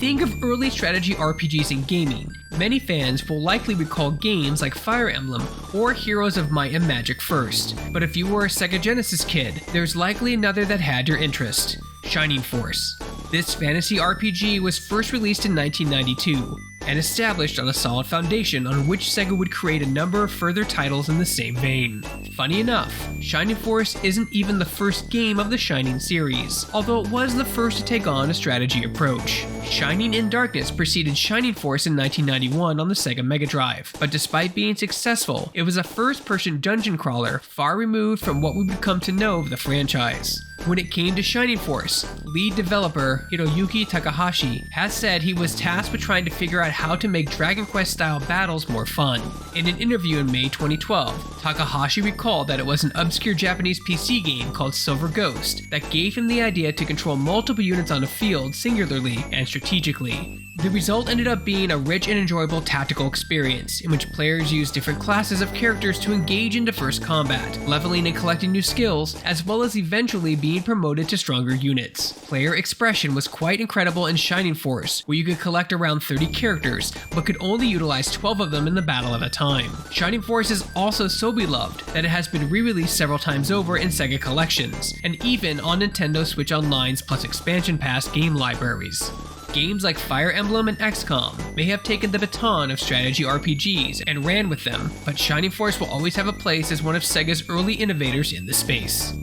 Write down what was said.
think of early strategy RPGs in gaming, many fans will likely recall games like Fire Emblem or Heroes of Might and Magic first. But if you were a Sega Genesis kid, there's likely another that had your interest: Shining Force. This fantasy RPG was first released in 1992 and established on a solid foundation on which Sega would create a number of further titles in the same vein. Funny enough, Shining Force isn't even the first game of the Shining series, although it was the first to take on a strategy approach. Shining in Darkness preceded Shining Force in 1991 on the Sega Mega Drive, but despite being successful, it was a first-person dungeon crawler far removed from what we would come to know of the franchise. When it came to Shining Force, lead developer Hiroyuki Takahashi has said he was tasked with trying to figure out how to make Dragon Quest-style battles more fun. In an interview in May 2012, Takahashi recalled that it was an obscure Japanese PC game called Silver Ghost that gave him the idea to control multiple units on a field singularly and strategically. The result ended up being a rich and enjoyable tactical experience in which players use different classes of characters to engage in diverse combat, leveling and collecting new skills, as well as eventually being promoted to stronger units. Player expression was quite incredible in Shining Force, where you could collect around 30 characters, but could only utilize 12 of them in the battle at a time. Shining Force is also so beloved that it has been re-released several times over in Sega collections, and even on Nintendo Switch Online's plus expansion pass game libraries. Games like Fire Emblem and XCOM may have taken the baton of strategy RPGs and ran with them, but Shining Force will always have a place as one of Sega's early innovators in the space.